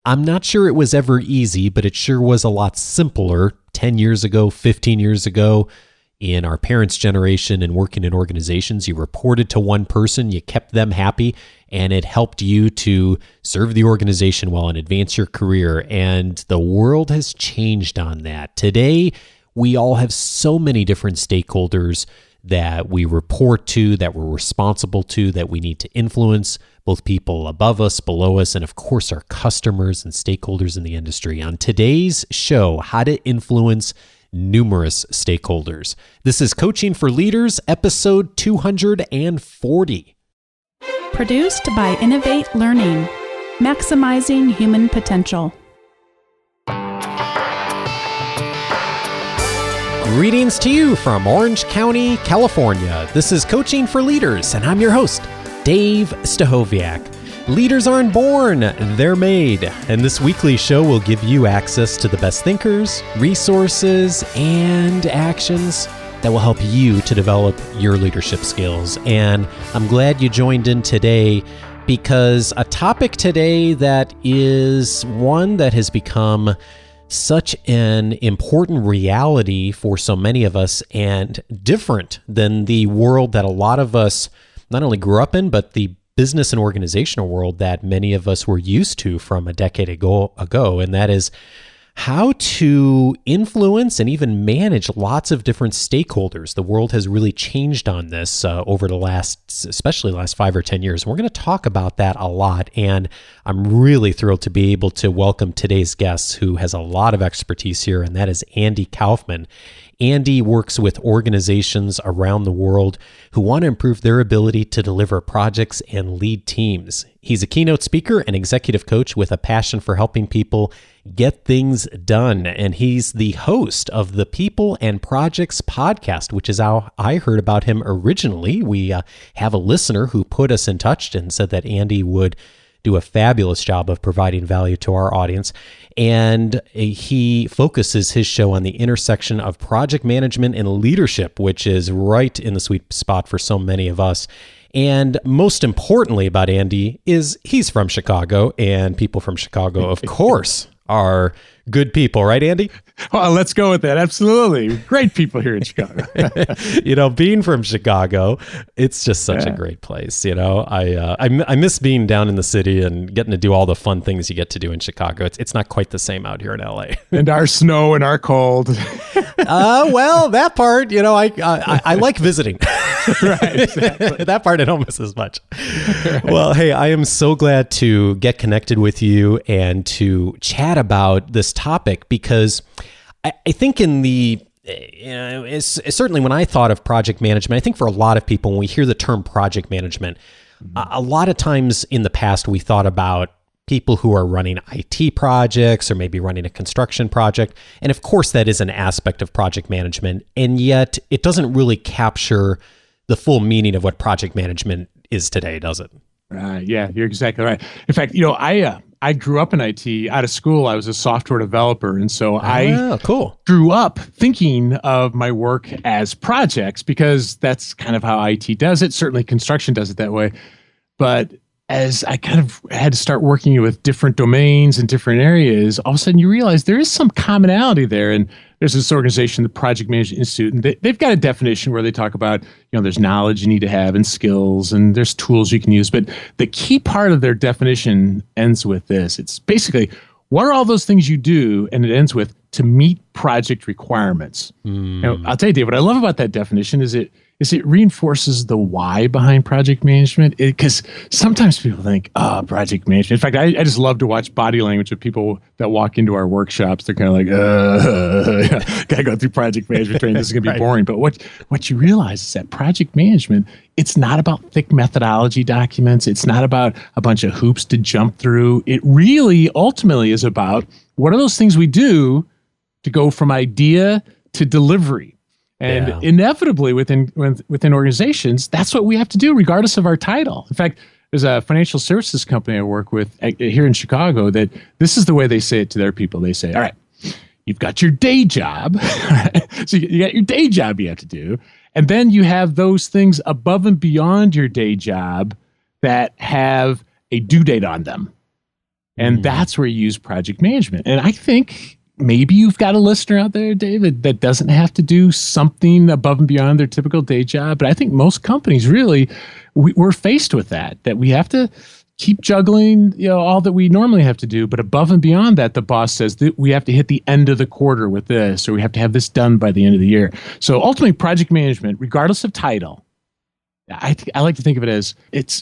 I'm not sure it was ever easy, but it sure was a lot simpler 10 years ago, 15 years ago. In our parents' generation and working in organizations, you reported to one person, you kept them happy, and it helped you to serve the organization well and advance your career. And the world has changed on that. Today, we all have so many different stakeholders that we report to, that we're responsible to, that we need to influence, both people above us, below us, and of course our customers and stakeholders in the industry. On today's show, how to influence numerous stakeholders. This is Coaching for Leaders, episode 240. Produced by Innovate Learning, maximizing human potential. Greetings to you from Orange County, California. This is Coaching for Leaders, and I'm your host, Dave Stachowiak. Leaders aren't born, they're made. And this weekly show will give you access to the best thinkers, resources, and actions that will help you to develop your leadership skills. And I'm glad you joined in today because a topic today that is one that has become such an important reality for so many of us and different than the world that a lot of us not only grew up in, but the business and organizational world that many of us were used to from a decade ago, and that is how to influence and even manage lots of different stakeholders. The world has really changed on this over the especially the last 5 or 10 years. We're going to talk about that a lot, and I'm really thrilled to be able to welcome today's guest who has a lot of expertise here, and that is Andy Kaufman. Andy works with organizations around the world who want to improve their ability to deliver projects and lead teams. He's a keynote speaker and executive coach with a passion for helping people get things done. And he's the host of the People and Projects podcast, which is how I heard about him originally. We have a listener who put us in touch and said that Andy would do a fabulous job of providing value to our audience. And he focuses his show on the intersection of project management and leadership, which is right in the sweet spot for so many of us. And most importantly about Andy is he's from Chicago, and people from Chicago, of course, are good people, right, Andy? Well, let's go with that. Absolutely. Great people here in Chicago. Being from Chicago, it's just such a great place. I miss being down in the city and getting to do all the fun things you get to do in Chicago. It's not quite the same out here in LA. And our snow and our cold. Well, that part, I like visiting. Right, exactly. That part I don't miss as much. Right. Well, hey, I am so glad to get connected with you and to chat about this topic because I think in the certainly when I thought of project management, I think for a lot of people, when we hear the term project management, a lot of times in the past we thought about people who are running IT projects or maybe running a construction project. And of course, that is an aspect of project management. And yet it doesn't really capture the full meaning of what project management is today, does it? Yeah, you're exactly right. In fact, I grew up in IT. Out of school, I was a software developer. And so I grew up thinking of my work as projects because that's kind of how IT does it. Certainly construction does it that way. But as I kind of had to start working with different domains and different areas, all of a sudden you realize there is some commonality there. And there's this organization, the Project Management Institute, and they've got a definition where they talk about, there's knowledge you need to have and skills, and there's tools you can use. But the key part of their definition ends with this. It's basically, what are all those things you do? And it ends with, to meet project requirements. Now, I'll tell you, Dave, what I love about that definition is it reinforces the why behind project management. Because sometimes people think, project management. In fact, I just love to watch body language of people that walk into our workshops. They're kind of like, gotta go through project management training. This is gonna be boring. But what you realize is that project management, it's not about thick methodology documents. It's not about a bunch of hoops to jump through. It really ultimately is about what are those things we do to go from idea to delivery. And inevitably within organizations, that's what we have to do regardless of our title. In fact, there's a financial services company I work with here in Chicago that this is the way they say it to their people. They say, all right, you've got your day job. So you got your day job you have to do. And then you have those things above and beyond your day job that have a due date on them. And that's where you use project management. And I think maybe you've got a listener out there, David, that doesn't have to do something above and beyond their typical day job. But I think most companies really, we're faced with that we have to keep juggling, all that we normally have to do. But above and beyond that, the boss says that we have to hit the end of the quarter with this, or we have to have this done by the end of the year. So ultimately, project management, regardless of title, I like to think of it as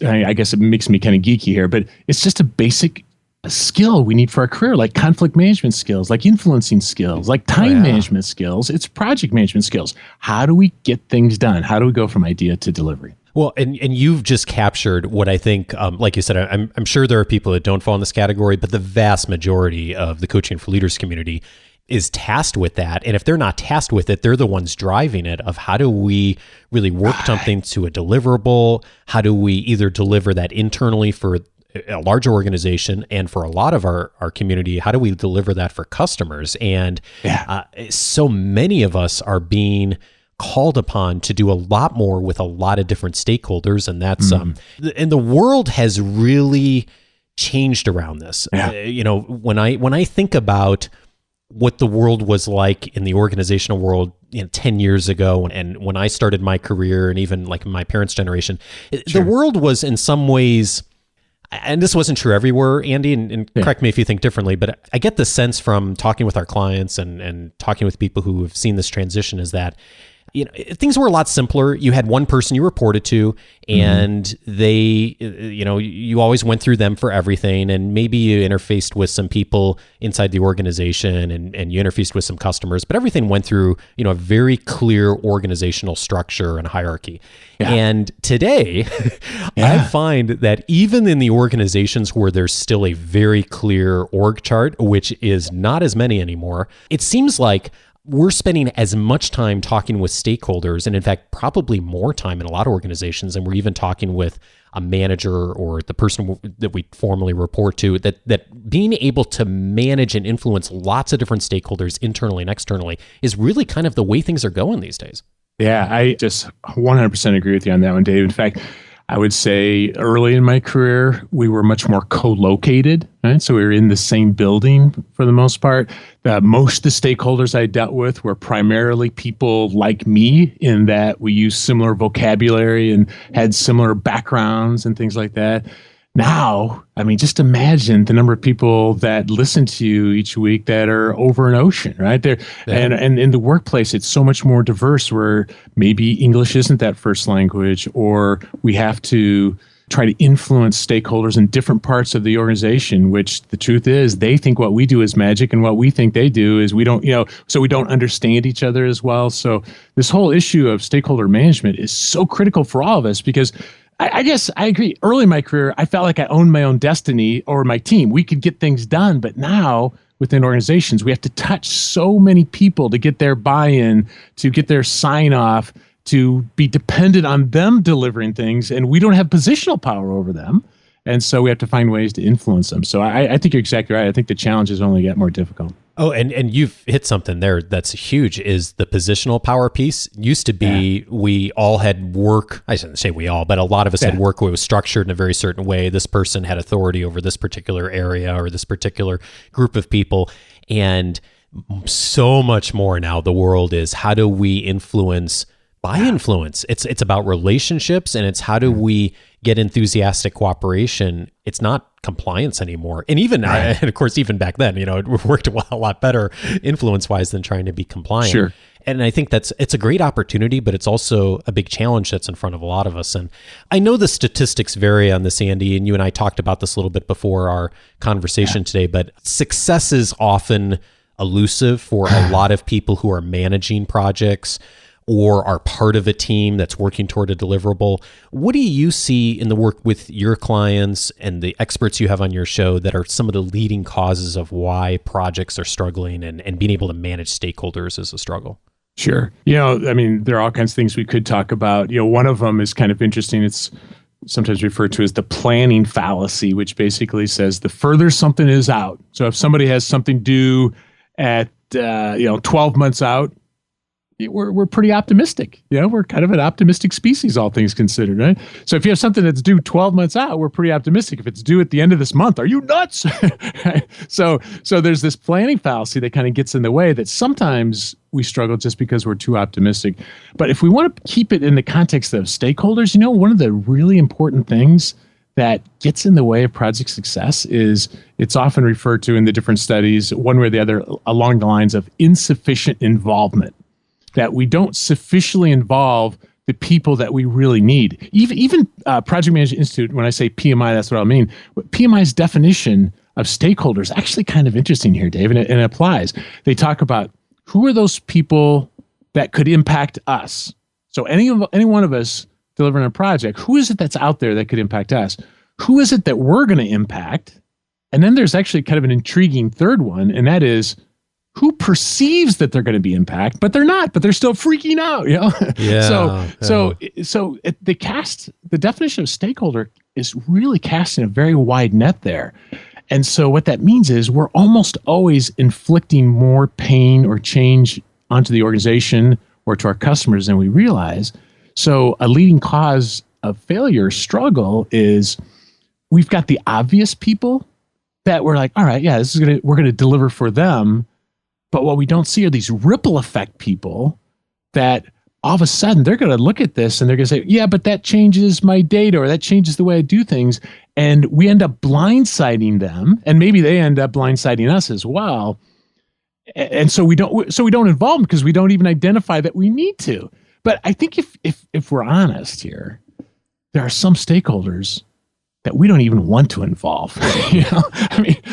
I guess it makes me kind of geeky here, but it's just a basic skill we need for our career, like conflict management skills, like influencing skills, like time management skills. It's project management skills. How do we get things done? How do we go from idea to delivery? Well, and you've just captured what I think, like you said, I'm sure there are people that don't fall in this category, but the vast majority of the Coaching for Leaders community is tasked with that. And if they're not tasked with it, they're the ones driving it of how do we really work something to a deliverable? How do we either deliver that internally for a larger organization, and for a lot of our community, how do we deliver that for customers? And so many of us are being called upon to do a lot more with a lot of different stakeholders, and that's and the world has really changed around this. When I think about what the world was like in the organizational world 10 years ago, and when I started my career, and even like my parents' generation, the world was in some ways, and this wasn't true everywhere, Andy, and correct me if you think differently, but I get the sense from talking with our clients and talking with people who have seen this transition is that things were a lot simpler. You had one person you reported to, and they, you always went through them for everything. And maybe you interfaced with some people inside the organization, and you interfaced with some customers, but everything went through, a very clear organizational structure and hierarchy. Yeah. And today, I find that even in the organizations where there's still a very clear org chart, which is not as many anymore, it seems like we're spending as much time talking with stakeholders, and in fact, probably more time in a lot of organizations, and we're even talking with a manager or the person that we formally report to, that being able to manage and influence lots of different stakeholders internally and externally is really kind of the way things are going these days. Yeah, I just 100% agree with you on that one, Dave. In fact, I would say early in my career, we were much more co-located, right? So we were in the same building for the most part. Most of the stakeholders I dealt with were primarily people like me, in that we used similar vocabulary and had similar backgrounds and things like that. Now, just imagine the number of people that listen to you each week that are over an ocean, right? And in the workplace, it's so much more diverse, where maybe English isn't that first language, or we have to try to influence stakeholders in different parts of the organization, which the truth is they think what we do is magic, and what we think they do is we don't, so we don't understand each other as well. So this whole issue of stakeholder management is so critical for all of us, because I guess I agree. Early in my career, I felt like I owned my own destiny, or my team. We could get things done. But now within organizations, we have to touch so many people to get their buy-in, to get their sign-off, to be dependent on them delivering things. And we don't have positional power over them. And so we have to find ways to influence them. So I think you're exactly right. I think the challenges only get more difficult. Oh, and you've hit something there that's huge, is the positional power piece. Used to be we all had work, I shouldn't say we all, but a lot of us had work where it was structured in a very certain way. This person had authority over this particular area or this particular group of people. And so much more now, the world is, how do we influence by influence? It's about relationships, and it's how do we get enthusiastic cooperation. It's not compliance anymore. And even, and of course, even back then, it worked a lot better influence-wise than trying to be compliant. Sure. And I think it's a great opportunity, but it's also a big challenge that's in front of a lot of us. And I know the statistics vary on this, Andy, and you and I talked about this a little bit before our conversation today, but success is often elusive for a lot of people who are managing projects or are part of a team that's working toward a deliverable. What do you see in the work with your clients and the experts you have on your show that are some of the leading causes of why projects are struggling and being able to manage stakeholders is a struggle? Sure. There are all kinds of things we could talk about. One of them is kind of interesting. It's sometimes referred to as the planning fallacy, which basically says the further something is out. So if somebody has something due at 12 months out, we're pretty optimistic. We're kind of an optimistic species, all things considered, right? So if you have something that's due 12 months out, we're pretty optimistic. If it's due at the end of this month, are you nuts? Right? So there's this planning fallacy that kind of gets in the way that sometimes we struggle just because we're too optimistic. But if we want to keep it in the context of stakeholders, one of the really important things that gets in the way of project success is it's often referred to in the different studies, one way or the other, along the lines of insufficient involvement. That we don't sufficiently involve the people that we really need. Even Project Management Institute, when I say PMI, that's what I mean. PMI's definition of stakeholders is actually kind of interesting here, Dave, and it applies. They talk about who are those people that could impact us. So any one of us delivering a project, who is it that's out there that could impact us? Who is it that we're going to impact? And then there's actually kind of an intriguing third one, and that is, who perceives that they're going to be impact, but they're not, but they're still freaking out, Yeah. So the definition of stakeholder is really casting a very wide net there. And so what that means is we're almost always inflicting more pain or change onto the organization or to our customers than we realize. So a leading cause of failure, struggle, is we've got the obvious people that we're like, all right, yeah, we're going to deliver for them. But what we don't see are these ripple effect people that all of a sudden they're going to look at this and they're going to say, yeah, but that changes my data or that changes the way I do things. And we end up blindsiding them, and maybe they end up blindsiding us as well. And so we don't involve them because we don't even identify that we need to. But I think if we're honest here, there are some stakeholders that we don't even want to involve.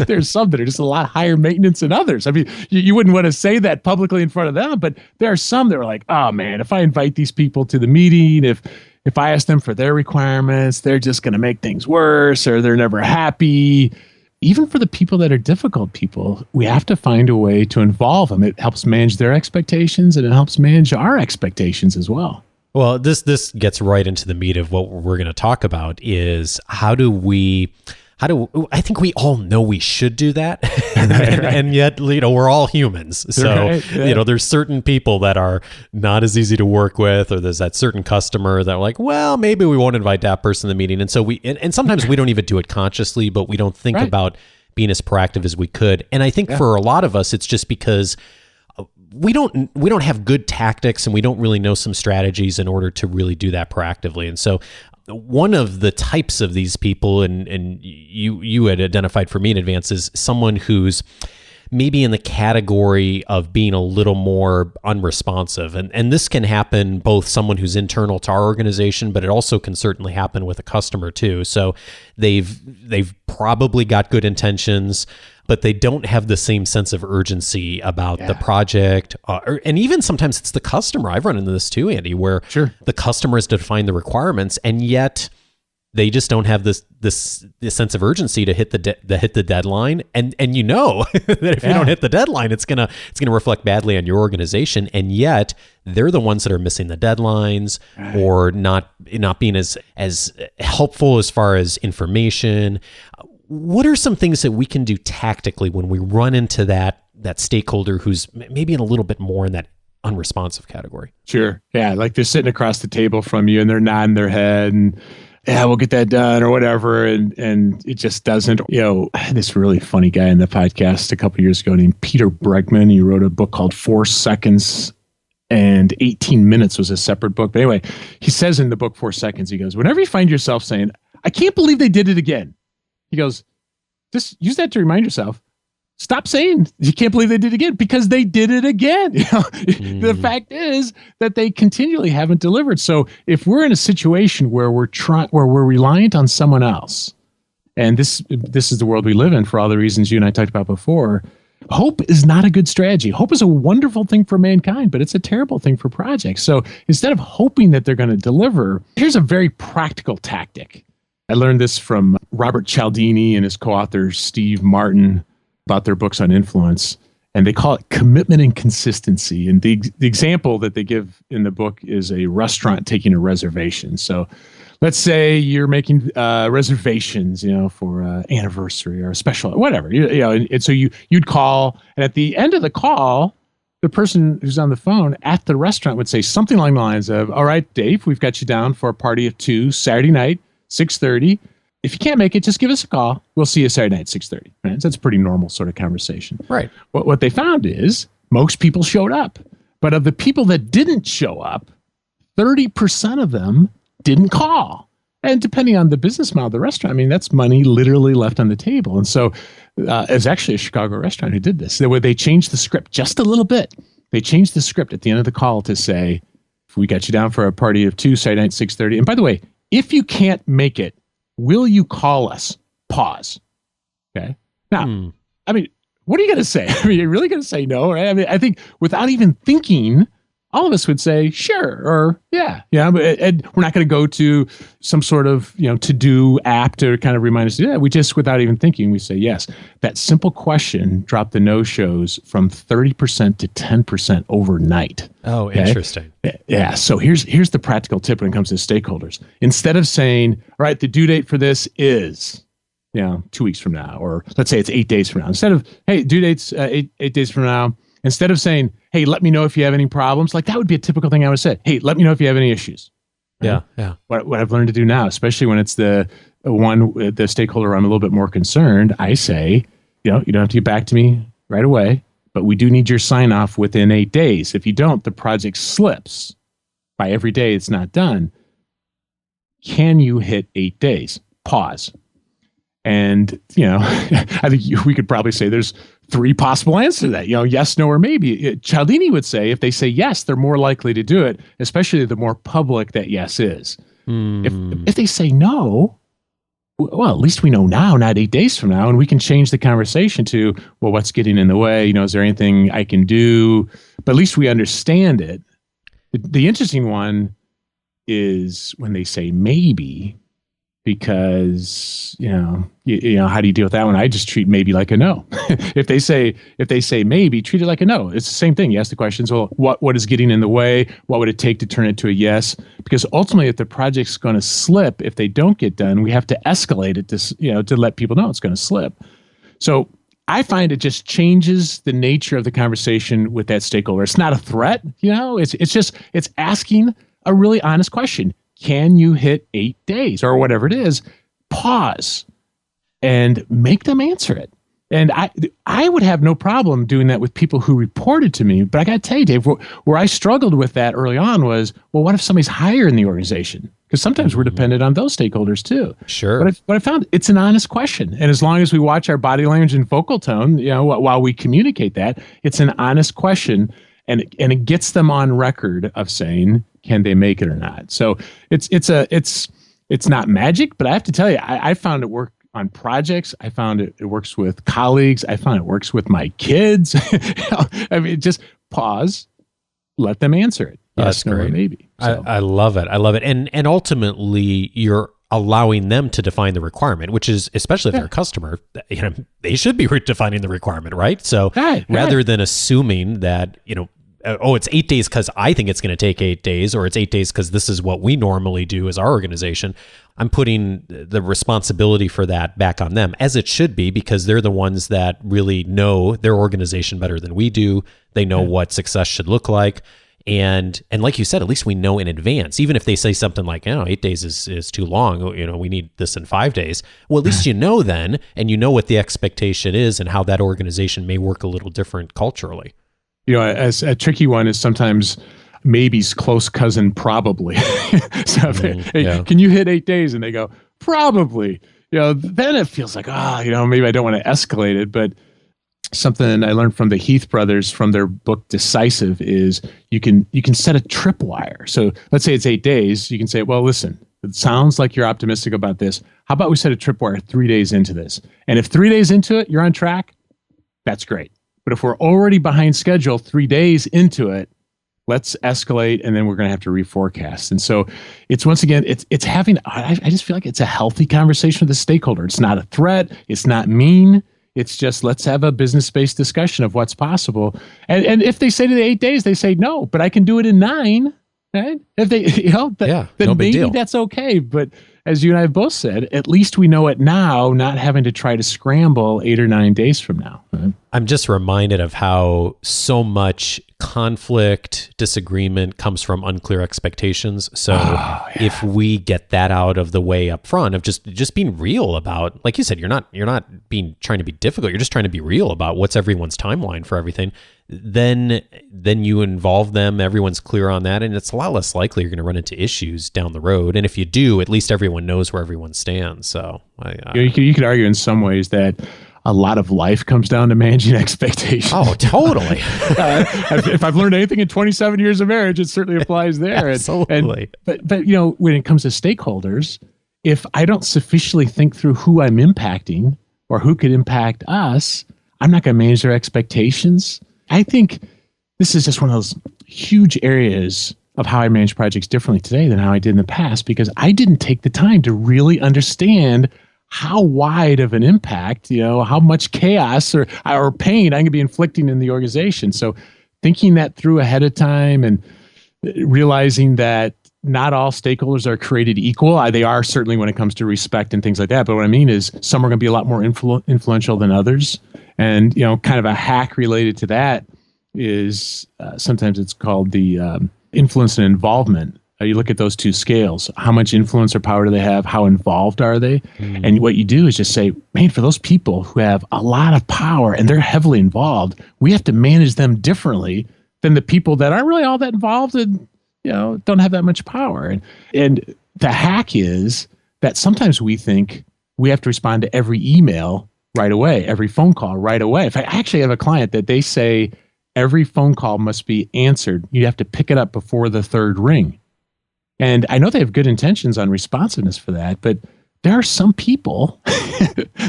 There's some that are just a lot higher maintenance than others. You wouldn't want to say that publicly in front of them, but there are some that are like, oh man, if I invite these people to the meeting, if I ask them for their requirements, they're just going to make things worse, or they're never happy. Even for the people that are difficult people, we have to find a way to involve them. It helps manage their expectations, and it helps manage our expectations as well. Well, this gets right into the meat of what we're going to talk about is how do I think we all know we should do that. and yet, we're all humans. So, right, yeah. There's certain people that are not as easy to work with, or there's that certain customer that are like, well, maybe we won't invite that person to the meeting. And so and sometimes we don't even do it consciously, but we don't think about being as proactive as we could. And I think for a lot of us, it's just because we don't have good tactics, and we don't really know some strategies in order to really do that proactively. And so one of the types of these people, and you had identified for me in advance, is someone who's maybe in the category of being a little more unresponsive. And this can happen both someone who's internal to our organization, but it also can certainly happen with a customer too. So they've probably got good intentions, but they don't have the same sense of urgency about the project. And even sometimes it's the customer. I've run into this too, Andy, where the customer has defined the requirements, and yet they just don't have this sense of urgency to hit the deadline. And that if you don't hit the deadline, it's gonna reflect badly on your organization. And yet they're the ones that are missing the deadlines, or not being as helpful as far as information. What are some things that we can do tactically when we run into that stakeholder who's maybe in a little bit more in that unresponsive category? Sure. Yeah. Like they're sitting across the table from you and they're nodding their head and, yeah, we'll get that done or whatever. And it just doesn't. I had this really funny guy in the podcast a couple of years ago named Peter Bregman. He wrote a book called 4 Seconds and 18 Minutes was a separate book. But anyway, he says in the book 4 Seconds, he goes, whenever you find yourself saying, I can't believe they did it again. He goes, just use that to remind yourself, stop saying you can't believe they did it again, because they did it again. The fact is that they continually haven't delivered. So if we're in a situation where we're reliant on someone else, and this is the world we live in for all the reasons you and I talked about before, hope is not a good strategy. Hope is a wonderful thing for mankind, but it's a terrible thing for projects. So instead of hoping that they're going to deliver, here's a very practical tactic. I learned this from Robert Cialdini and his co-author Steve Martin about their books on influence, and they call it commitment and consistency. And the example that they give in the book is a restaurant taking a reservation. So let's say you're making reservations, for an anniversary or a special, whatever, and so you'd call, and at the end of the call, the person who's on the phone at the restaurant would say something along the lines of, all right, Dave, we've got you down for a party of 2 Saturday night, 6:30. If you can't make it, just give us a call. We'll see you Saturday night, 6:30. Right? So that's a pretty normal sort of conversation. Right. What they found is most people showed up. But of the people that didn't show up, 30% of them didn't call. And depending on the business model of the restaurant, I mean, that's money literally left on the table. And so it's actually a Chicago restaurant who did this. They changed the script just a little bit. They changed the script at the end of the call to say, if we got you down for a party of 2 Saturday night, 6:30. And by the way, if you can't make it, will you call us? Pause. Okay. Now, I mean, what are you going to say? I mean, you're really going to say no, right? I mean, I think without even thinking, all of us would say, sure, or yeah. And we're not going to go to some sort of, to-do app to kind of remind us to do that. We just, without even thinking, we say yes. That simple question dropped the no-shows from 30% to 10% overnight. Oh, okay? Interesting. Yeah. So here's the practical tip when it comes to stakeholders. Instead of saying, all right, the due date for this is 2 weeks from now, or let's say it's 8 days from now. Instead of, hey, due date's eight days from now, instead of saying, hey, let me know if you have any problems, like that would be a typical thing I would say. Hey, let me know if you have any issues. Right? Yeah. What I've learned to do now, especially when it's the stakeholder I'm a little bit more concerned, I say, you don't have to get back to me right away, but we do need your sign off within 8 days. If you don't, the project slips by every day it's not done. Can you hit 8 days? Pause. And, I think we could probably say there's 3 possible answers to that, yes, no, or maybe. Cialdini would say if they say yes, they're more likely to do it, especially the more public that yes is. If they say no, well, at least we know now, not 8 days from now, and we can change the conversation to, well, what's getting in the way? Is there anything I can do? But at least we understand it. The interesting one is when they say maybe, because how do you deal with that one? I just treat maybe like a no. If they say maybe, treat it like a no. It's the same thing. You ask the questions, well, what is getting in the way? What would it take to turn it to a yes? Because ultimately, if the project's going to slip, if they don't get done, we have to escalate it to let people know it's going to slip. So I find it just changes the nature of the conversation with that stakeholder. It's not a threat, it's asking a really honest question. Can you hit 8 days or whatever it is? Pause and make them answer it. And I would have no problem doing that with people who reported to me. But I got to tell you, Dave, where I struggled with that early on was, well, what if somebody's higher in the organization? Because sometimes we're dependent on those stakeholders too. Sure. But I found it's an honest question. And as long as we watch our body language and vocal tone, while we communicate that, it's an honest question. And it gets them on record of saying, can they make it or not? So it's not magic, but I have to tell you, I found it work on projects. I found it works with colleagues. I found it works with my kids. I mean, just pause, let them answer it. Yes, no, great. Maybe. So. I love it. And ultimately, you're allowing them to define the requirement, which is, especially if they're a customer, they should be defining the requirement, right? So rather than assuming that, it's 8 days because I think it's going to take 8 days, or it's 8 days because this is what we normally do as our organization, I'm putting the responsibility for that back on them, as it should be, because they're the ones that really know their organization better than we do. They know what success should look like. And like you said, at least we know in advance, even if they say something like, 8 days is too long, we need this in 5 days. Well, at least then, and you know what the expectation is and how that organization may work a little different culturally. As a tricky one is sometimes maybe's close cousin probably. So can you hit 8 days? And they go, probably. Then it feels like, maybe I don't want to escalate it. But something I learned from the Heath brothers from their book Decisive is you can set a tripwire. So let's say it's 8 days. You can say, well, listen, it sounds like you're optimistic about this. How about we set a tripwire 3 days into this? And if 3 days into it, you're on track, that's great. But if we're already behind schedule 3 days into it, let's escalate, and then we're going to have to reforecast. And so it's, once again, it's having, I just feel like it's a healthy conversation with the stakeholder. It's not a threat. It's not mean. It's just, let's have a business-based discussion of what's possible. And if they say to the 8 days, they say, no, but I can do it in 9. Right? If they, then no big maybe deal. That's okay. But as you and I have both said, at least we know it now, not having to try to scramble 8 or 9 days from now. Right? I'm just reminded of how so much conflict, disagreement comes from unclear expectations. So if we get that out of the way up front of just being real about, like you said, you're not trying to be difficult. You're just trying to be real about what's everyone's timeline for everything. Then you involve them. Everyone's clear on that, and it's a lot less likely you're going to run into issues down the road. And if you do, at least everyone knows where everyone stands. So you could argue in some ways that a lot of life comes down to managing expectations. Oh, totally. If I've learned anything in 27 years of marriage, it certainly applies there. Absolutely. But when it comes to stakeholders, if I don't sufficiently think through who I'm impacting or who could impact us, I'm not going to manage their expectations. I think this is just one of those huge areas of how I manage projects differently today than how I did in the past, because I didn't take the time to really understand how wide of an impact, how much chaos or pain I'm going to be inflicting in the organization. So thinking that through ahead of time and realizing that not all stakeholders are created equal. They are certainly when it comes to respect and things like that. But what I mean is some are going to be a lot more influential than others. And, kind of a hack related to that is sometimes it's called the influence and involvement. You look at those two scales. How much influence or power do they have? How involved are they? And what you do is just say, man, for those people who have a lot of power and they're heavily involved, we have to manage them differently than the people that aren't really all that involved and, don't have that much power. And the hack is that sometimes we think we have to respond to every email right away, every phone call right away. If I actually have a client that they say every phone call must be answered, you have to pick it up before the third ring. And I know they have good intentions on responsiveness for that, but there are some people,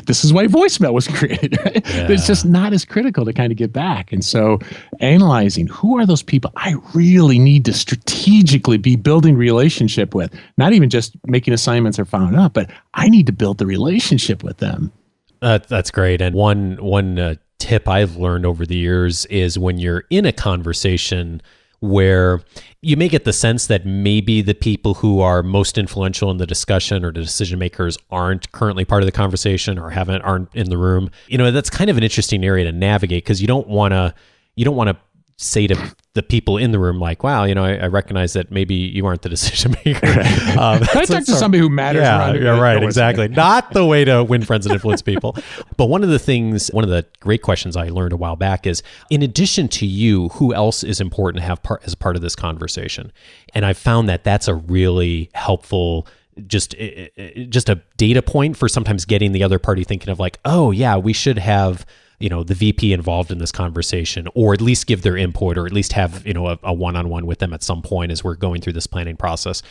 this is why voicemail was created, right? Yeah. It's just not as critical to kind of get back. And so analyzing who are those people I really need to strategically be building relationship with, not even just making assignments or following up, but I need to build the relationship with them. That's great. And one tip I've learned over the years is when you're in a conversation where you may get the sense that maybe the people who are most influential in the discussion or the decision makers aren't currently part of the conversation or aren't in the room. That's kind of an interesting area to navigate, because you don't want to say to the people in the room like, wow, I recognize that maybe you aren't the decision maker. Can I talk to somebody who matters? Yeah, right, exactly. Not the way to win friends and influence people. But one of the great questions I learned a while back is, in addition to you, who else is important to have as part of this conversation? And I found that that's a really helpful just a data point for sometimes getting the other party thinking of like, oh yeah, we should have the VP involved in this conversation, or at least give their input, or at least have, a one-on-one with them at some point as we're going through this planning process.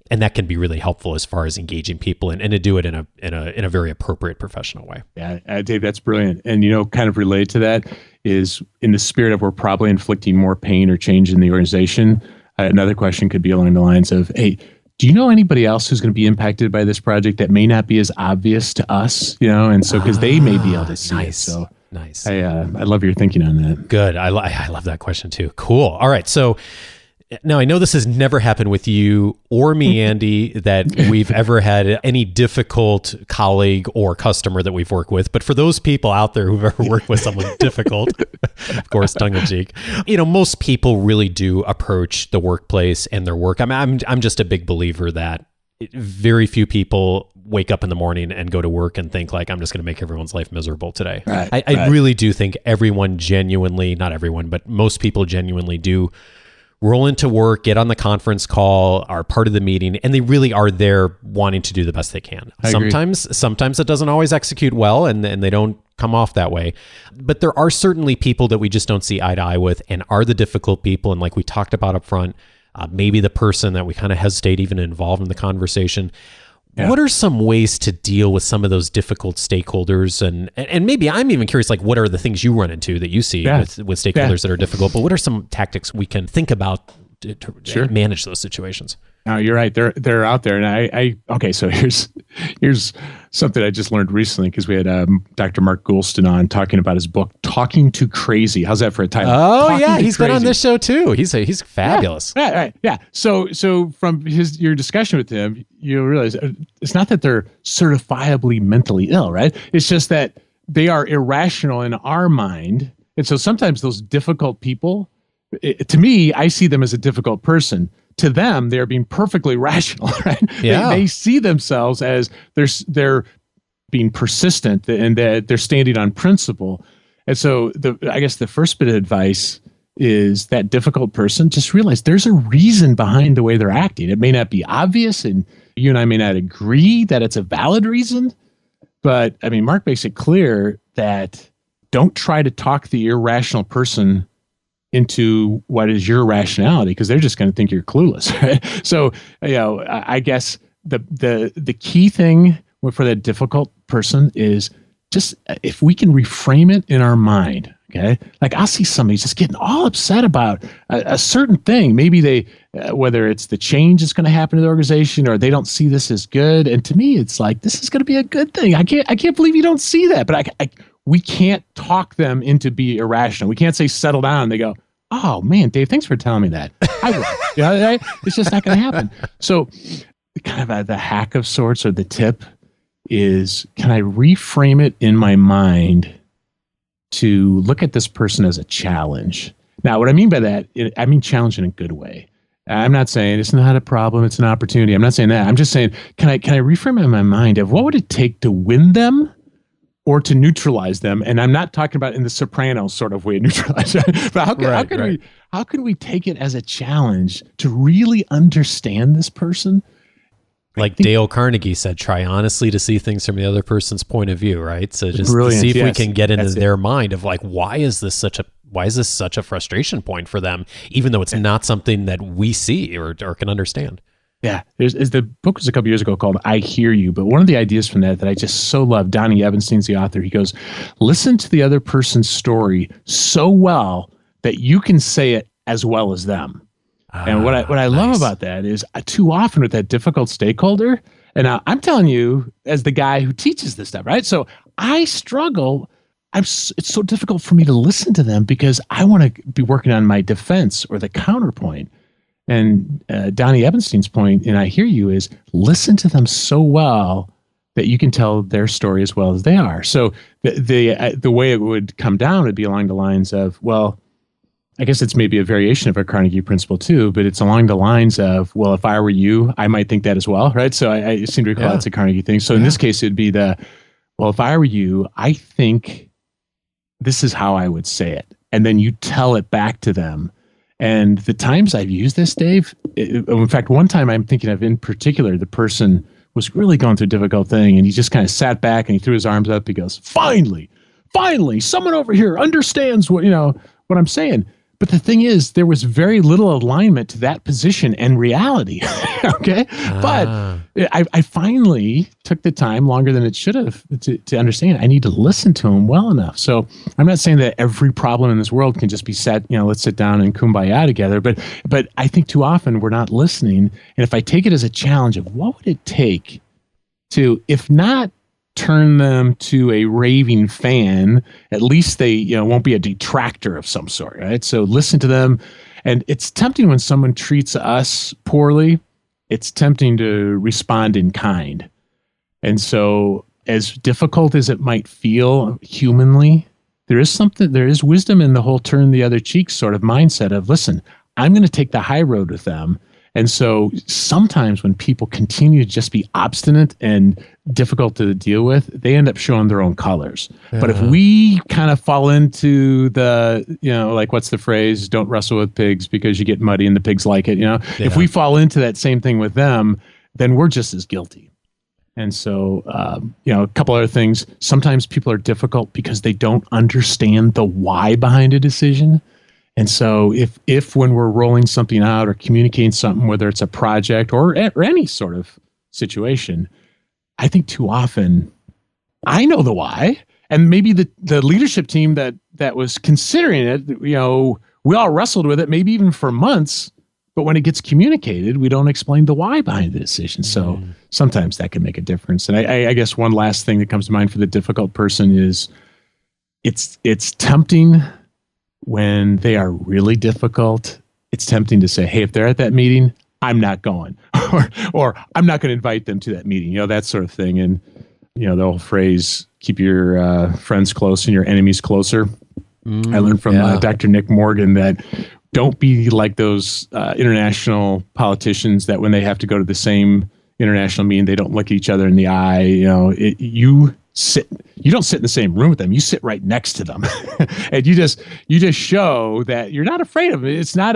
And that can be really helpful as far as engaging people and to do it in a very appropriate professional way. Yeah, Dave, that's brilliant. And, kind of related to that is, in the spirit of we're probably inflicting more pain or change in the organization, another question could be along the lines of, hey, do you know anybody else who's going to be impacted by this project that may not be as obvious to us? And so, because they may be able to see it. So nice. I love your thinking on that. Good. I love that question too. Cool. All right. So now I know this has never happened with you or me, Andy, that we've ever had any difficult colleague or customer that we've worked with. But for those people out there who've ever worked with someone difficult, of course, tongue in cheek, most people really do approach the workplace and their work. I'm just a big believer that very few people wake up in the morning and go to work and think like, I'm just going to make everyone's life miserable today. Right, I really do think everyone genuinely, not everyone, but most people genuinely do roll into work, get on the conference call, are part of the meeting, and they really are there wanting to do the best they can. Sometimes it doesn't always execute well, and they don't come off that way. But there are certainly people that we just don't see eye to eye with, and are the difficult people. And like we talked about up front, maybe the person that we kind of hesitate even involved in the conversation. Yeah. What are some ways to deal with some of those difficult stakeholders? And maybe I'm even curious, like, what are the things you run into that you see with stakeholders that are difficult? But what are some tactics we can think about to manage those situations? No, you're right. They're out there. And okay, so here's something I just learned recently, because we had Dr. Mark Goulston on talking about his book, Talking Too Crazy. How's that for a title? Oh, Talking He's been on this show too. He's fabulous. Yeah. So from your discussion with him, you realize it's not that they're certifiably mentally ill, right? It's just that they are irrational in our mind. And so sometimes those difficult people, to me, I see them as a difficult person. To them, they're being perfectly rational, right? Yeah. They see themselves as they're being persistent and that they're standing on principle. And so I guess the first bit of advice is that difficult person, just realize there's a reason behind the way they're acting. It may not be obvious, and you and I may not agree that it's a valid reason, but I mean, Mark makes it clear that don't try to talk the irrational person into what is your rationality, because they're just going to think you're clueless. Right? So, I guess the key thing for that difficult person is just if we can reframe it in our mind. Okay, like I'll see somebody just getting all upset about a certain thing. Maybe they, whether it's the change that's going to happen to the organization, or they don't see this as good. And to me, it's like this is going to be a good thing. I can't believe you don't see that. But we can't talk them into be irrational. We can't say settle down. They go, oh man, Dave, thanks for telling me that. I will. It's just not going to happen. So, kind of the hack of sorts, or the tip is, can I reframe it in my mind to look at this person as a challenge? Now, what I mean by that, I mean challenge in a good way. I'm not saying it's not a problem, it's an opportunity. I'm not saying that. I'm just saying, can I reframe it in my mind of what would it take to win them or to neutralize them? And I'm not talking about in the Sopranos sort of way of neutralize, but how can we take it as a challenge to really understand this person? Like Dale Carnegie said, try honestly to see things from the other person's point of view, right? So just to see if we can get into their mind of like, why is this such a frustration point for them, even though it's not something that we see or can understand. Yeah. The book was a couple years ago called I Hear You, but one of the ideas from that I just so love, Donny Ebenstein's the author. He goes, listen to the other person's story so well that you can say it as well as them. And what I love about that is too often with that difficult stakeholder, and I'm telling you as the guy who teaches this stuff, right? So I struggle. It's so difficult for me to listen to them because I want to be working on my defense or the counterpoint. And Donny Ebenstein's point, and I Hear You, is listen to them so well that you can tell their story as well as they are. So the way it would come down would be along the lines of, well, I guess it's maybe a variation of a Carnegie principle too, but it's along the lines of, well, if I were you, I might think that as well, right? So I seem to recall it's a Carnegie thing. So in this case, it'd be well, if I were you, I think this is how I would say it. And then you tell it back to them. And the times I've used this, Dave, in fact, one time I'm thinking of in particular, the person was really going through a difficult thing, and he just kind of sat back and he threw his arms up. He goes, finally, someone over here understands what I'm saying. But the thing is, there was very little alignment to that position and reality. Okay. But I finally took the time, longer than it should have, to understand I need to listen to him well enough. So I'm not saying that every problem in this world can just be let's sit down and kumbaya together. But I think too often we're not listening. And if I take it as a challenge of what would it take to, if not turn them to a raving fan, at least they won't be a detractor of some sort, right? So listen to them. And it's tempting when someone treats us poorly, it's tempting to respond in kind. And so as difficult as it might feel humanly, there is wisdom in the whole turn the other cheek sort of mindset of, listen, I'm going to take the high road with them. And so sometimes when people continue to just be obstinate and difficult to deal with, they end up showing their own colors. But if we kind of fall into the, like what's the phrase, don't wrestle with pigs because you get muddy and the pigs like it, If we fall into that same thing with them, then we're just as guilty. And so, a couple other things. Sometimes people are difficult because they don't understand the why behind a decision. And so if when we're rolling something out or communicating something, whether it's a project or any sort of situation, I think too often I know the why, and maybe the leadership team that was considering it, we all wrestled with it, maybe even for months, but when it gets communicated, we don't explain the why behind the decision. So sometimes that can make a difference. And I guess one last thing that comes to mind for the difficult person is it's tempting when they are really difficult. It's tempting to say, hey, if they're at that meeting, I'm not going, or I'm not going to invite them to that meeting, that sort of thing. And, the old phrase, keep your friends close and your enemies closer. I learned from Dr. Nick Morgan that don't be like those international politicians that when they have to go to the same international meeting, they don't look at each other in the eye. You don't sit in the same room with them. You sit right next to them, and you just show that you're not afraid of it. It's not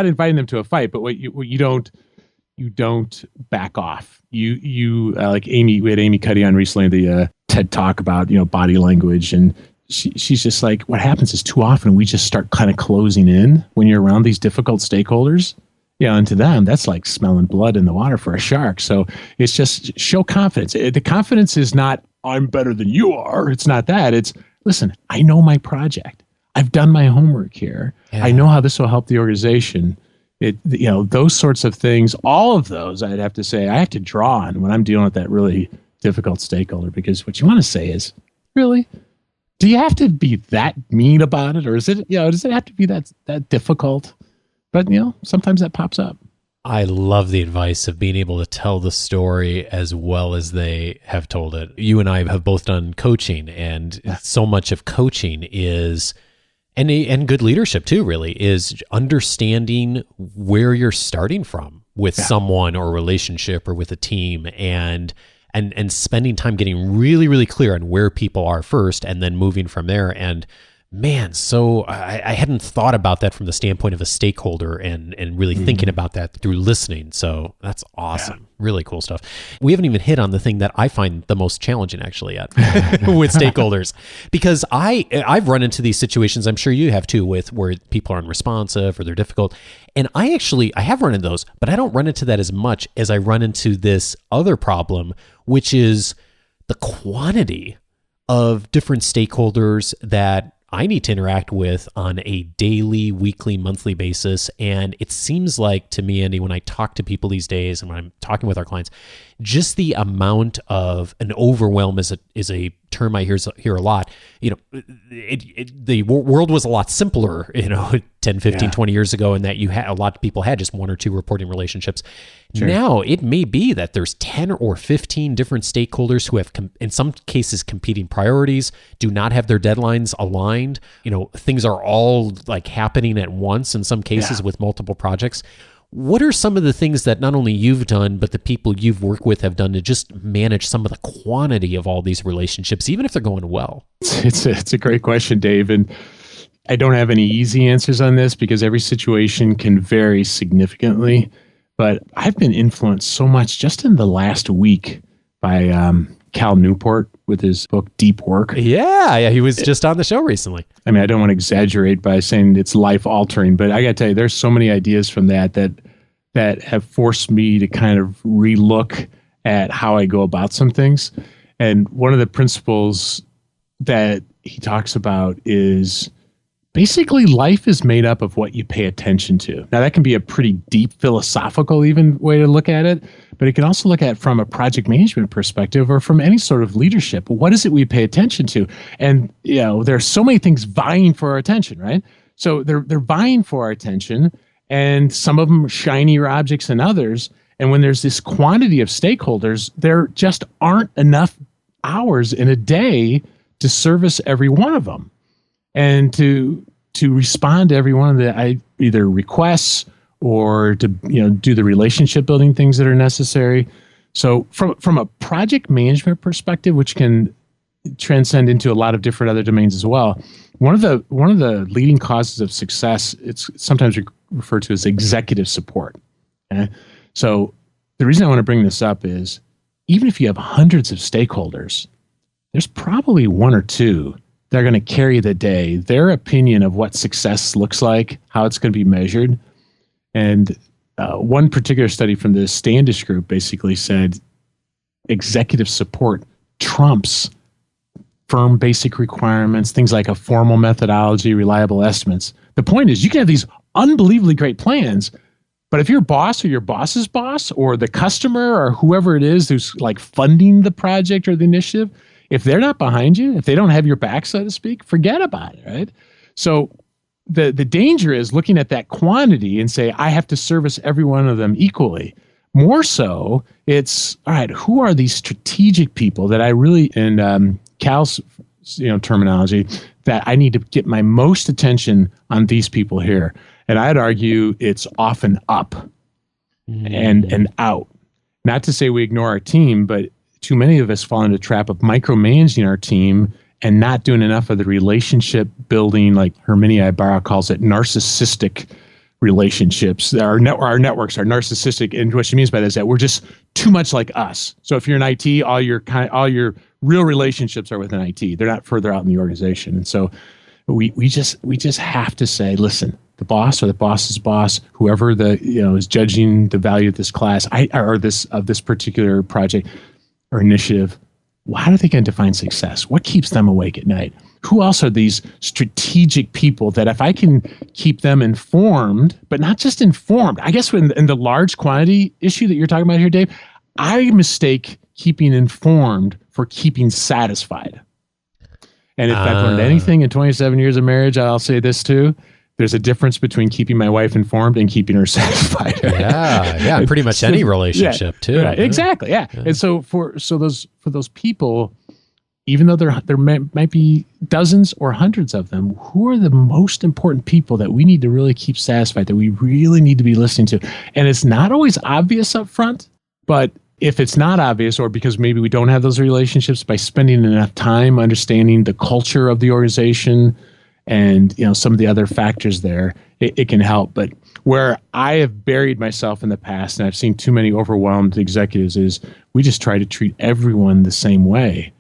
inviting them to a fight, but what you don't back off. You like Amy. We had Amy Cuddy on recently, the TED Talk about body language, and she's just like, what happens is too often we just start kind of closing in when you're around these difficult stakeholders. And to them, that's like smelling blood in the water for a shark. So it's just show confidence. The confidence is not, I'm better than you are. It's not that. It's, listen, I know my project. I've done my homework here. Yeah. I know how this will help the organization. Those sorts of things, all of those, I'd have to say, I have to draw on when I'm dealing with that really difficult stakeholder, because what you want to say is, really, do you have to be that mean about it? Or does it have to be that difficult? But, sometimes that pops up. I love the advice of being able to tell the story as well as they have told it. You and I have both done coaching, and so much of coaching is, and good leadership too, really, is understanding where you're starting from with someone or a relationship or with a team, and spending time getting really, really clear on where people are first and then moving from there. And man, so I hadn't thought about that from the standpoint of a stakeholder and really thinking about that through listening. So that's awesome. Yeah. Really cool stuff. We haven't even hit on the thing that I find the most challenging actually yet with stakeholders, because I've run into these situations, I'm sure you have too, with where people are unresponsive or they're difficult. And I have run into those, but I don't run into that as much as I run into this other problem, which is the quantity of different stakeholders that I need to interact with on a daily, weekly, monthly basis. And it seems like to me, Andy, when I talk to people these days and when I'm talking with our clients, just the amount of an overwhelm is a term I hear a lot. The world was a lot simpler, 10, 15, 20 years ago, and that a lot of people had just one or two reporting relationships. Sure. Now it may be that there's 10 or 15 different stakeholders who have, in some cases, competing priorities, do not have their deadlines aligned. Things are all like happening at once in some cases with multiple projects. What are some of the things that not only you've done, but the people you've worked with have done to just manage some of the quantity of all these relationships, even if they're going well? It's a great question, Dave. And I don't have any easy answers on this because every situation can vary significantly. But I've been influenced so much just in the last week by Cal Newport with his book, Deep Work. Yeah, he was just on the show recently. I mean, I don't want to exaggerate by saying it's life-altering, but I got to tell you, there's so many ideas from that have forced me to kind of relook at how I go about some things. And one of the principles that he talks about is basically life is made up of what you pay attention to. Now, that can be a pretty deep philosophical even way to look at it, but it can also look at it from a project management perspective or from any sort of leadership. What is it we pay attention to? And, there are so many things vying for our attention, right? So they're vying for our attention, and some of them are shinier objects than others. And when there's this quantity of stakeholders, there just aren't enough hours in a day to service every one of them. And to respond to every one of the either requests or to do the relationship building things that are necessary. So from a project management perspective, which can transcend into a lot of different other domains as well, one of the leading causes of success, it's sometimes referred to as executive support. Okay? So the reason I want to bring this up is even if you have hundreds of stakeholders, there's probably one or two they're going to carry the day, their opinion of what success looks like, how it's going to be measured. And one particular study from the Standish Group basically said executive support trumps firm basic requirements, things like a formal methodology, reliable estimates. The point is you can have these unbelievably great plans, but if your boss or your boss's boss or the customer or whoever it is who's like funding the project or the initiative, if they're not behind you, if they don't have your back, so to speak, forget about it, right? So the danger is looking at that quantity and say, I have to service every one of them equally. More so, it's, all right, who are these strategic people that I really, in Cal's terminology, that I need to get my most attention on these people here. And I'd argue it's often up and out. Not to say we ignore our team, but too many of us fall into the trap of micromanaging our team and not doing enough of the relationship building, like Herminia Ibarra calls it, narcissistic relationships. Our networks are narcissistic, and what she means by that is that we're just too much like us. So if you're in IT, all your real relationships are within IT. They're not further out in the organization. And so we just have to say, listen, the boss or the boss's boss, whoever is judging the value of this class or this particular project or initiative, how are they going to define success? What keeps them awake at night? Who else are these strategic people that if I can keep them informed, but not just informed, I guess in the large quantity issue that you're talking about here, Dave, I mistake keeping informed for keeping satisfied. And if I've learned anything in 27 years of marriage, I'll say this too. There's a difference between keeping my wife informed and keeping her satisfied. Yeah, pretty much any relationship too. Right, exactly, yeah. And so for those people, even though there might be dozens or hundreds of them, who are the most important people that we need to really keep satisfied, that we really need to be listening to? And it's not always obvious up front, but if it's not obvious, or because maybe we don't have those relationships, by spending enough time understanding the culture of the organization and some of the other factors there, it can help. But where I have buried myself in the past, and I've seen too many overwhelmed executives, is we just try to treat everyone the same way.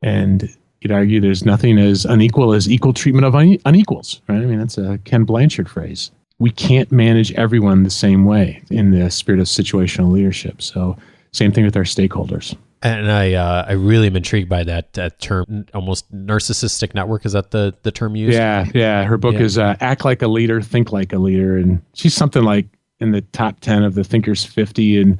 And you'd argue there's nothing as unequal as equal treatment of unequals, right? I mean, that's a Ken Blanchard phrase. We can't manage everyone the same way in the spirit of situational leadership. So same thing with our stakeholders. And I really am intrigued by that term, almost narcissistic network. Is that the term used? Yeah. Her book is Act Like a Leader, Think Like a Leader. And she's something like in the top 10 of the Thinkers 50. And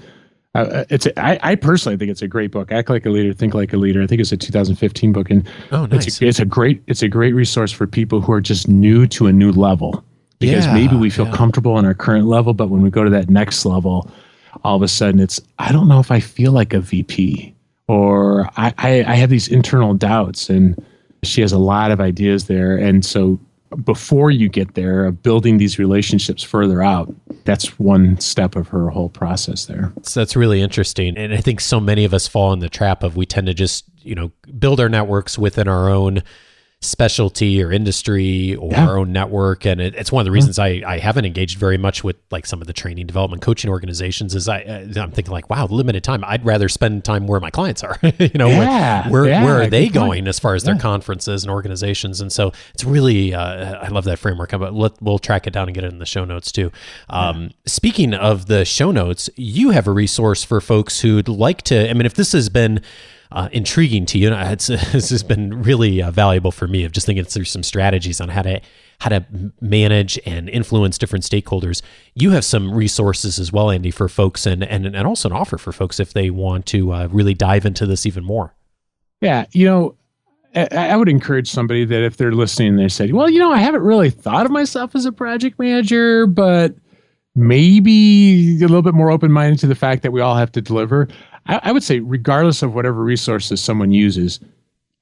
I personally think it's a great book. Act Like a Leader, Think Like a Leader. I think it's a 2015 book. And nice. It's a great resource for people who are just new to a new level. Because maybe we feel comfortable in our current level, but when we go to that next level, all of a sudden I don't know if I feel like a VP, or I have these internal doubts. And she has a lot of ideas there. And so before you get there, of building these relationships further out, that's one step of her whole process there. So that's really interesting. And I think so many of us fall in the trap of, we tend to just, build our networks within our own specialty or industry or our own network. And it's one of the reasons I haven't engaged very much with like some of the training, development, coaching organizations, is I'm thinking like, wow, limited time. I'd rather spend time where my clients are, where are they going as far as their conferences and organizations. And so it's really, I love that framework, but we'll track it down and get it in the show notes too. Speaking of the show notes, you have a resource for folks who'd like to, if this has been intriguing to you, this has been really valuable for me, of just thinking through some strategies on how to manage and influence different stakeholders. You have some resources as well, Andy, for folks, and also an offer for folks if they want to really dive into this even more. Yeah, I would encourage somebody that if they're listening and they say, well, I haven't really thought of myself as a project manager, but maybe a little bit more open-minded to the fact that we all have to deliver. I would say, regardless of whatever resources someone uses,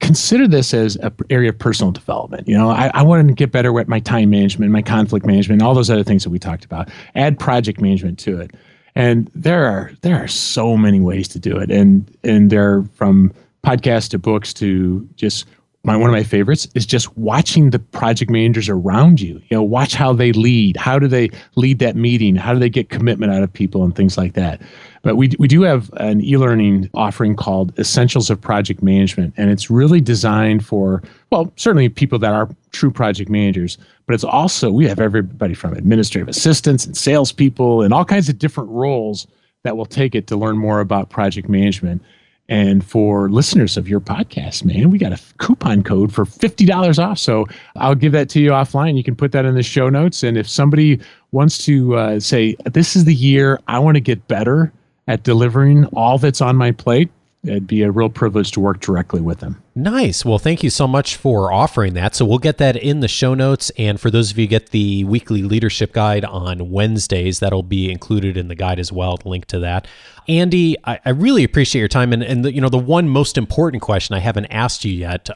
consider this as an area of personal development. I want to get better at my time management, my conflict management, all those other things that we talked about. Add project management to it. And there are so many ways to do it. And they're from podcasts to books to just one of my favorites is just watching the project managers around you. Watch how they lead. How do they lead that meeting? How do they get commitment out of people and things like that? But we do have an e-learning offering called Essentials of Project Management, and it's really designed for, well, certainly people that are true project managers, but it's also, we have everybody from administrative assistants and salespeople and all kinds of different roles that will take it to learn more about project management. And for listeners of your podcast, man, we got a coupon code for $50 off. So I'll give that to you offline. You can put that in the show notes. And if somebody wants to say, this is the year I want to get better at delivering all that's on my plate, it'd be a real privilege to work directly with them. Nice. Well, thank you so much for offering that. So we'll get that in the show notes. And for those of you who get the weekly leadership guide on Wednesdays, that'll be included in the guide as well, link to that. Andy, I really appreciate your time. And the one most important question I haven't asked you yet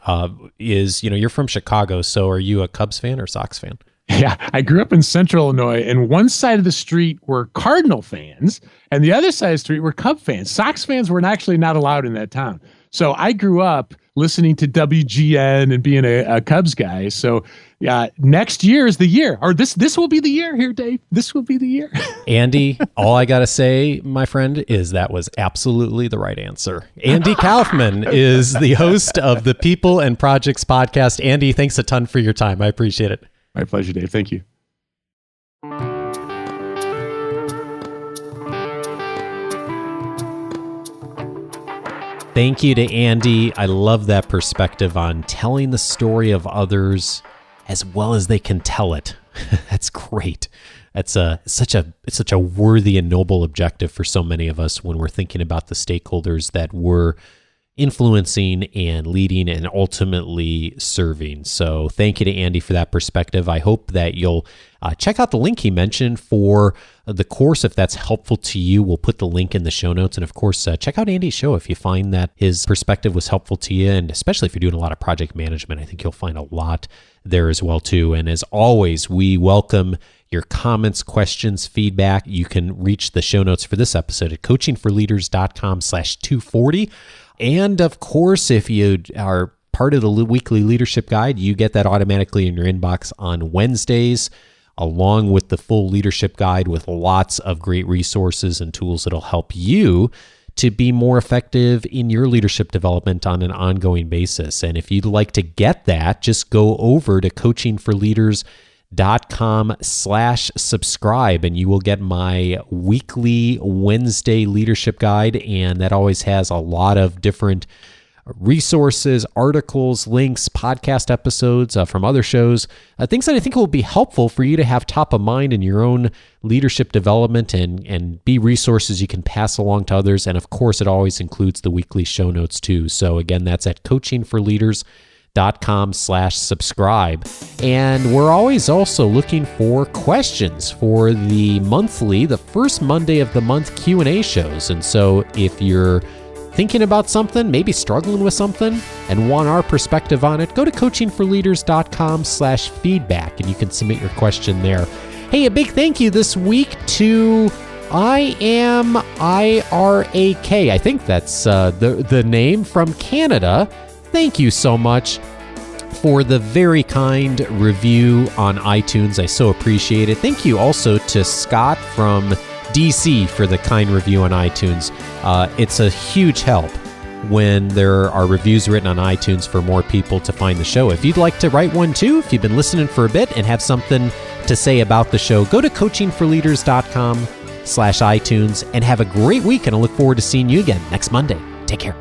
is, you're from Chicago. So are you a Cubs fan or Sox fan? Yeah, I grew up in Central Illinois, and one side of the street were Cardinal fans, and the other side of the street were Cub fans. Sox fans were actually not allowed in that town. So I grew up listening to WGN and being a Cubs guy. So next year is the year, or this will be the year here, Dave. This will be the year. Andy, all I got to say, my friend, is that was absolutely the right answer. Andy Kaufman is the host of the People and Projects podcast. Andy, thanks a ton for your time. I appreciate it. My pleasure, Dave. Thank you. Thank you to Andy. I love that perspective on telling the story of others as well as they can tell it. That's great. It's such a worthy and noble objective for so many of us when we're thinking about the stakeholders that we're influencing and leading and ultimately serving. So thank you to Andy for that perspective. I hope that you'll check out the link he mentioned for the course if that's helpful to you. We'll put the link in the show notes. And of course, check out Andy's show if you find that his perspective was helpful to you. And especially if you're doing a lot of project management, I think you'll find a lot there as well too. And as always, we welcome your comments, questions, feedback. You can reach the show notes for this episode at coachingforleaders.com/240. And of course, if you are part of the weekly leadership guide, you get that automatically in your inbox on Wednesdays, along with the full leadership guide with lots of great resources and tools that'll help you to be more effective in your leadership development on an ongoing basis. And if you'd like to get that, just go over to coachingforleaders.com/subscribe and you will get my weekly Wednesday leadership guide. And that always has a lot of different resources, articles, links, podcast episodes from other shows, things that I think will be helpful for you to have top of mind in your own leadership development and be resources you can pass along to others. And of course, it always includes the weekly show notes too. So again, that's at coachingforleaders.com/subscribe. And we're always also looking for questions for the first Monday of the month Q&A shows. And so if you're thinking about something, maybe struggling with something, and want our perspective on it, go to coachingforleaders.com/feedback and you can submit your question there. Hey, a big thank you this week to I Am IRAK. I think that's the name from Canada. Thank you so much for the very kind review on iTunes. I so appreciate it. Thank you also to Scott from DC for the kind review on iTunes. It's a huge help when there are reviews written on iTunes for more people to find the show. If you'd like to write one too, if you've been listening for a bit and have something to say about the show, go to coachingforleaders.com/iTunes and have a great week. And I look forward to seeing you again next Monday. Take care.